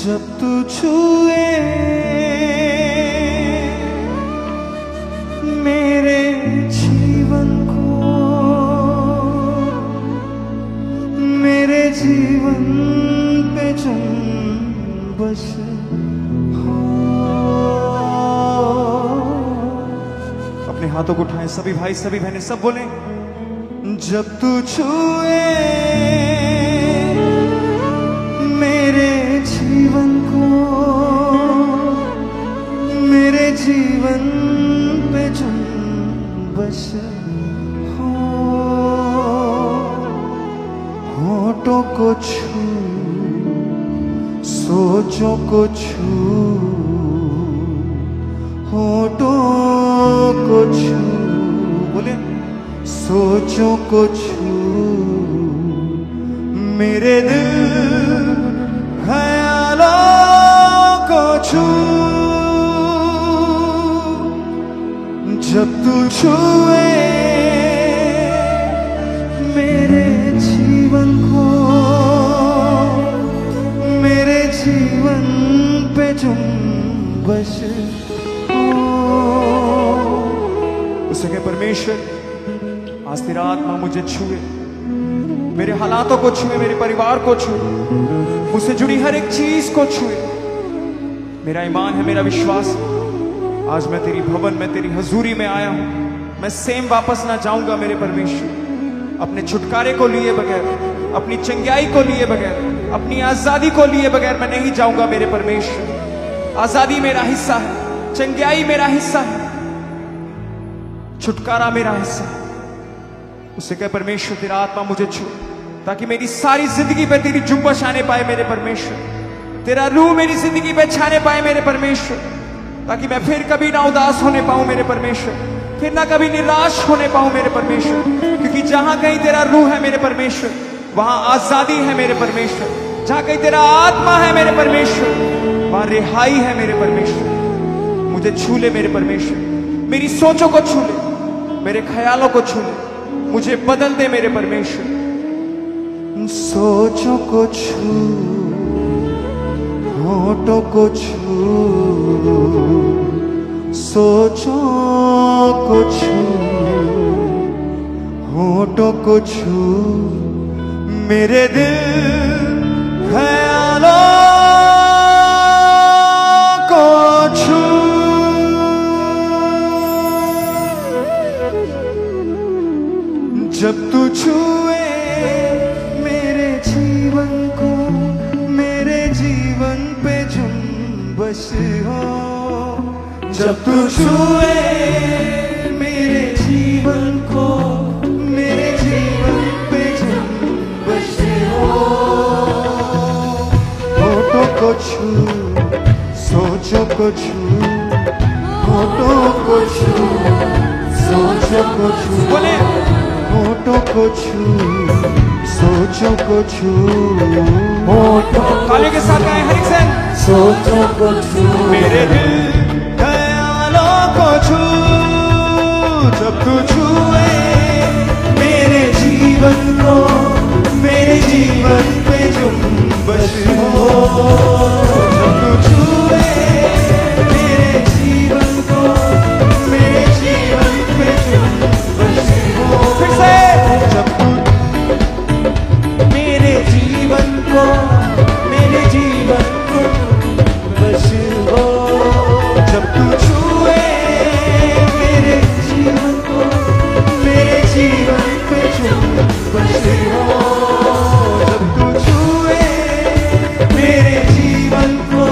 जब तू छुए मेरे जीवन को, मेरे जीवन पे जुम्बश हो। अपने हाथों को उठाएं सभी भाई सभी बहनें सब बोलें, जब तू छुए मेरे जीवन को, मेरे जीवन पे जुम्बश हो। होठों को छू, सोचों को छू, होठों को छू, बोले सोचों को छू, मेरे दिल ख्यालों को छू। जब तू छुए मेरे जीवन को, मेरे जीवन पे जुम्बश हो। उसे कहे परमेश्वर आज तेरा आत्मा मुझे छुए, मेरे हालातों को छुए, मेरे परिवार को छुए, मुझसे जुड़ी हर एक चीज को छुए। मेरा ईमान है, मेरा विश्वास है, आज मैं तेरी भवन में तेरी हजूरी में आया हूं। मैं सेम वापस ना जाऊंगा मेरे परमेश्वर, अपने छुटकारे को लिए बगैर, अपनी चंगाई को लिए बगैर, अपनी आजादी को लिए बगैर मैं नहीं जाऊंगा मेरे परमेश्वर। आजादी मेरा हिस्सा है, चंगाई मेरा हिस्सा है, छुटकारा मेरा हिस्सा है। उससे कहे परमेश्वर तेरा आत्मा मुझे छू, ताकि मेरी सारी जिंदगी पे तेरी जुम्बश आने पाए मेरे परमेश्वर। तेरा रूह मेरी जिंदगी पे छाने पाए मेरे परमेश्वर, ताकि मैं फिर कभी ना उदास होने पाऊं मेरे परमेश्वर, फिर ना कभी निराश होने पाऊं मेरे परमेश्वर। क्योंकि जहां कहीं तेरा रूह है मेरे परमेश्वर, वहां आजादी है मेरे परमेश्वर। जहां कहीं तेरा आत्मा है मेरे परमेश्वर, वहां रिहाई है मेरे परमेश्वर। मुझे छू ले मेरे परमेश्वर, मेरी सोचों को छू ले, मेरे ख्यालों को छू ले, मुझे बदल दे मेरे परमेश्वर। सोचों को छू, होठों को छू, सोचों को छू, होठों को छू, मेरे दिल ख्यालों को छू। जब तू छुए मेरे जीवन को, मेरे जीवन पे जुम्बश हो। जब तू छुए मेरे जीवन को, मेरे जीवन पे जुम्बश हो। होठों को छू, सोचों को छू, होठों को छू, सोचों को छू, बोले होठों को छू, सोचों को छू, होठों ताली के साथ गाएं हर एक से, सोचों को छू, मेरे दिल ख्यालों को छू। जब तू छुए मेरे जीवन को, मेरे जीवन पे जुम्बश हो। जब तू छुए मेरे जीवन को, मेरे जीवन पे जुम्बश हो। फिर से जब तू मेरे जीवन को, मेरे जीवन को बस हो। जब तू छुए मेरे जीवन को, मेरे जीवन पे जुम्बश हो। जब तू छुए मेरे जीवन को,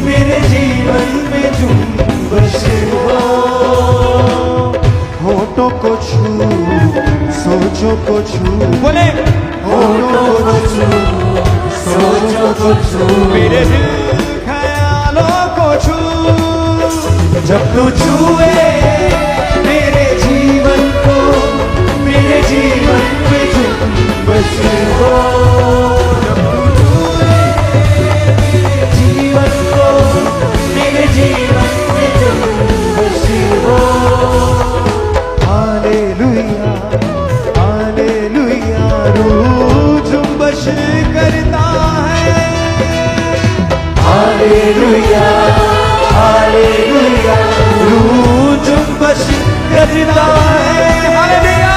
मेरे जीवन पे जुम्बश हो। होठों को छू, सोचों को छू, बोले होठों को छू, सोचों को छू, मेरे दिल ख्यालों को छू। जब तू छुए मेरे जीवन को, मेरे जीवन पे जुम्बश हो। जब तू छुए मेरे जीवन को, मेरे जीवन पे जुम्बश हो। हालेलुया, हालेलुया, रूह जुम्बश करता है। करता है। हालेलुया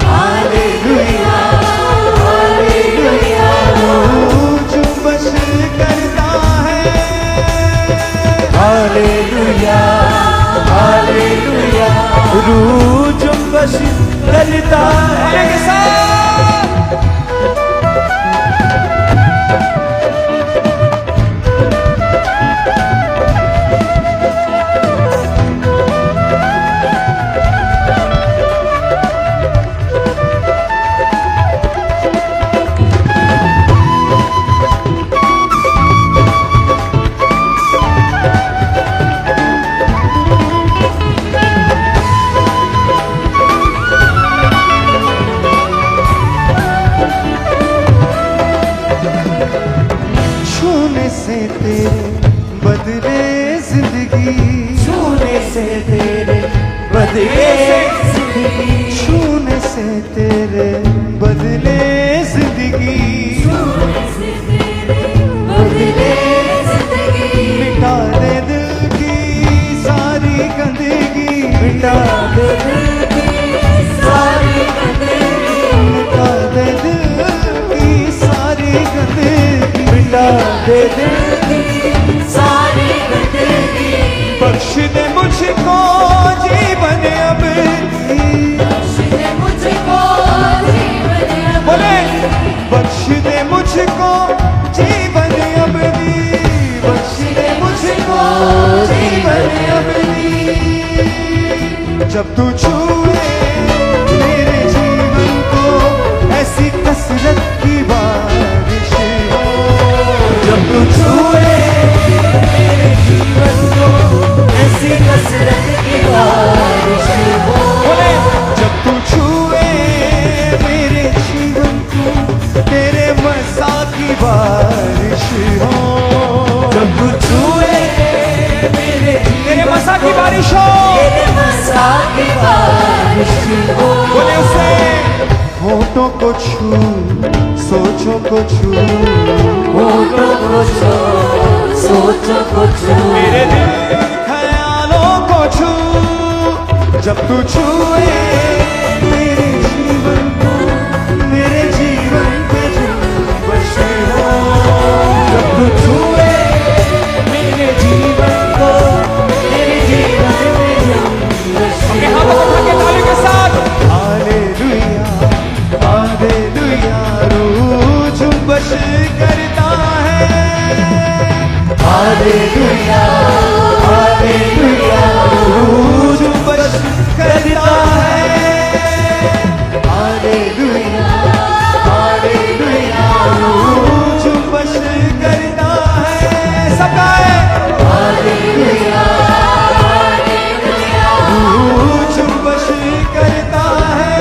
हालेलुया हालेलुया रूह जुम्बश करता है। हालेलुया हालेलुया रूह जुम्बश करता है। के साथ छूने से तेरे बदले जिंदगी, छूने से तेरे बदले जिंदगी, छूने से तेरे बदले जिंदगी, बदले जिंदगी, मिटा दे दिल की सारी गंदगी, मिटा दे दिल की सारी गंदगी, मिटा दे दिल की सारी गंदगी, मिटा दे दिल की सारी गंदगी, बख्श दे मुझको जीवन अब बख्श दे मुझको जीवन अब, बोले बख्श दे मुझको जीवन अब दी, बख्श दे मुझको जीवन अब दी। जब तू छूए मेरे जीवन को ऐसी कसरत की बारिश हो, जब तू छूए मेरे जीवन को ऐसी कसरत की बारिश हो, बोले जब तू छूए मेरे जीवन को तेरे मसा की बारिश हो, जब तू छूए मेरे तेरे मसा की बारिश हो, तेरे मसा की बारिश हो, बोले उसे होठों को छू सोचों को छू, होठों को छू सोचों को छू, मेरे दिल ख्यालों को छू, जब तू छूए मेरे जीवन को मेरे जीवन पे जुम्बश हो, जब तू छूए मेरे जीवन को मेरे जीवन में जुम्बश अपने हाथों को उठा के ताली के साथ हालेलुया हालेलुया रूह जुम्बश करता है। हालेलुया हालेलुया रूह जुम्बश करता है। हालेलुया हालेलुया रूह जुम्बश करता है। सब गाए हालेलुया रूह जुम्बश करता है।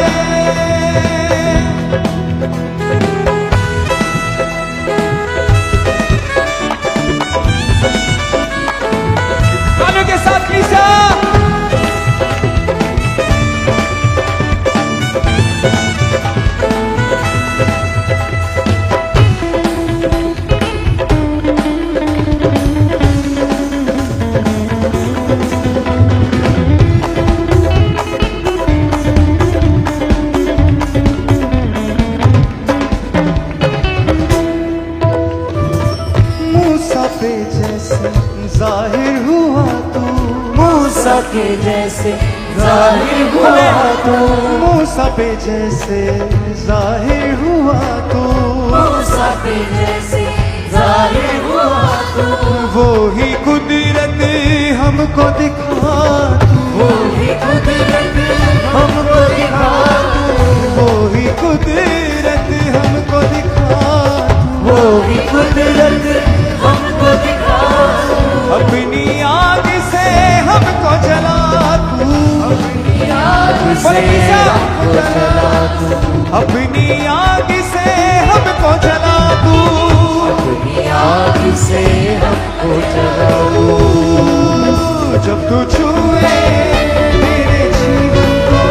तालियों के साथ लीसा मूसा पे जैसे जाहिर हुआ तू, मूसा के जैसे जाहिर हुआ तू, मूसा पे जैसे जाहिर हुआ तू, मूसा के जैसे जाहिर हुआ तू, वो ही कुदरत हमको दिखा तू, वो ही कुदरत हमको दिखा तू, वो ही कुदरत हमको दिखा तू, वो ही कुदरत हमको दिखा तू, अपनी आग से हमको जला तू, अपनी आग से हमको जला तू, अपनी आग से हमको जला तू, अपनी आग से हमको जला तू, जब तू छुए मेरे जीवन को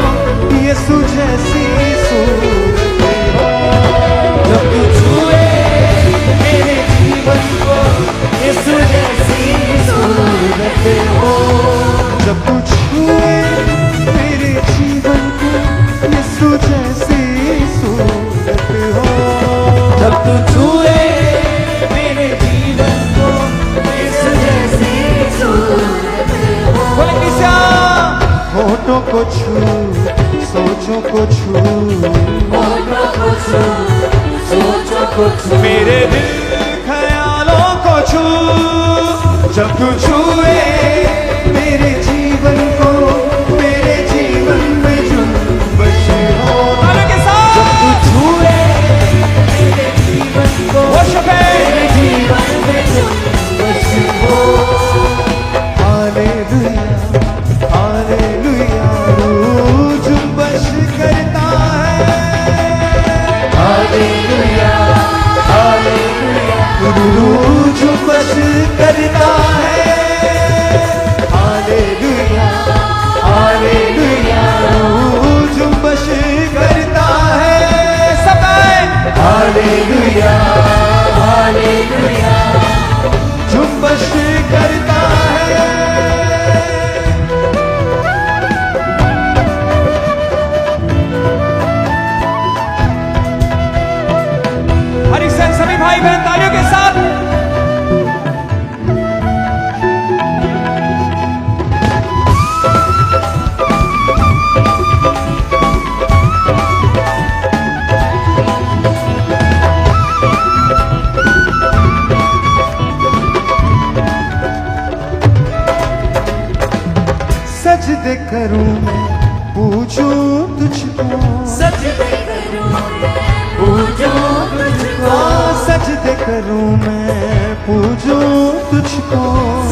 यीशु जैसी सूरत हो, जब तू छुए मेरे जीवन को यीशु जैसी सूरत हो, जब तू छुए मेरे तू छुए मेरे जीवन को इस जैसी सूरत हो। बोले किसा होठों को छू सोचों को छू होठों को छू सोचों को छू मेरे दिल ख्यालों को छू जब तू छुए मेरे जीवन को मेरे जीवन में जुम्बश हो तालियों के साथ जब तू छुए मेरे जीवन को वर्शिप है मेरे जीवन में जुम्बश हो। हालेलुया हालेलुया रूह जुम्बश करता है हालेलुया हालेलुया रूह जुम्बश करता है हालेलुया हालेलुया रूह जुम्बश करता है सब गाएं हालेलुया हालेलुया जुम्बश करता है हरिसन सभी भाई बहन तालियों के साथ सजदे करूं मैं पूछूं तुझको सजदे करूं मैं पूजूं तुझको सजदे करूं मैं पूछूं तुझको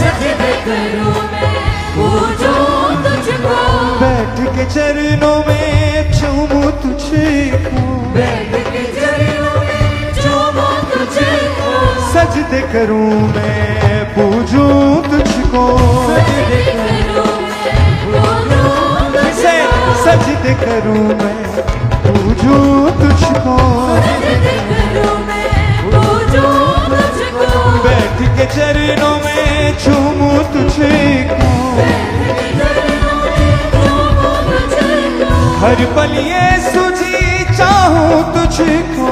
सजदे करूं मैं पूजूं तुझको बैठ के चरणों में चूमूं तुझको बैठ के चरणों में चूमूं तुझको सजदे करूं मैं पूछूं तुझको सजदे करूं मैं पूजूं से तुझको सजदे करूं मैं पूछूं तुझको सजदे करूं मैं पूजूं तुझको बैठ के चरणों में चूमूं तुझको हर पल ये सुझी चाहूं तुझको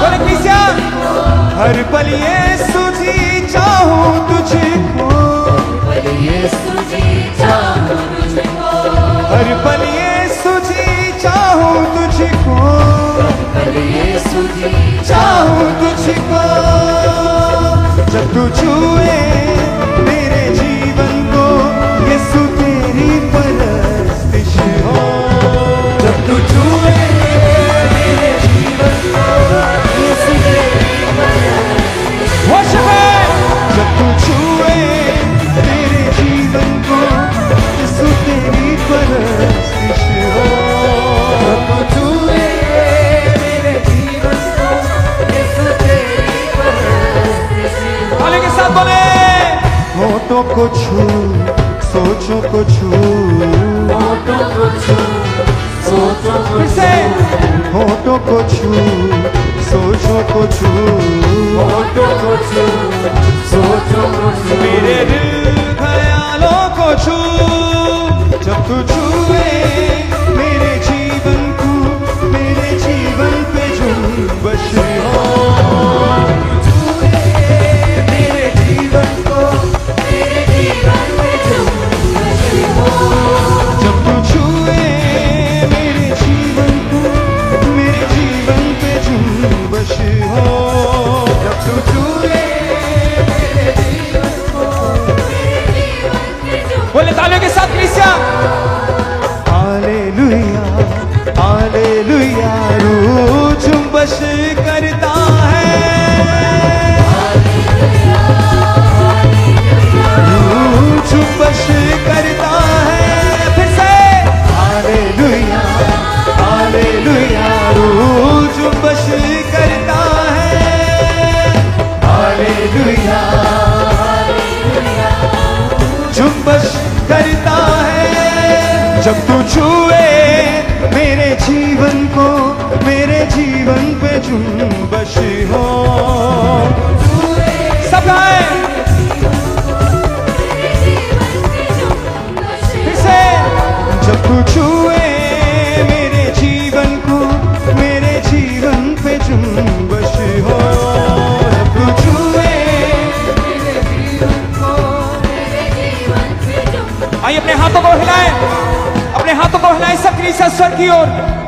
बोले किसा हर पल ये सुझी चाहूं तुझको हर पल ये सुझी चाहूं तुझको चाहूं तुझको जब तू छुए मेरे जीवन को यीशु तेरी परस्तिश हो जब तू छुए मेरे जीवन को यीशु तेरी वर्शिप है जब तू छुए मेरे जीवन को यीशु तेरी परस्तिश हो जब तू छुए मेरे जीवन को यीशु तेरी परस्तिश हो तालियों के साथ बोले होठों को छू सोचों को छू फिर से होठों को छू सोचों को छू मेरे दिल ख्यालों को छू जब तू छुए मेरे जीवन को मेरे जीवन पे जुम्बश हो मेरे जीवन को जब तू छुए मेरे जीवन को मेरे जीवन पे जुम्बश हो जब तू छुए मेरे जीवन को बोले तालियों के साथ किसा हालेलुया हालेलुया रूह जुम्बश करता है रूह जुम्बश करता है फिर से हालेलुया हालेलुया रूह जुम्बश करता है हालेलुया जुम्बश करता है जब तू छुए मेरे जीवन को मेरे जीवन पे जुम्बश हो सब गाएं फिर से जब तू छुए मेरे जीवन को मेरे जीवन आइए अपने हाथों को हिलाएं, अपने हाथों को हिलाएं सब कलीसिया स्वर की ओर।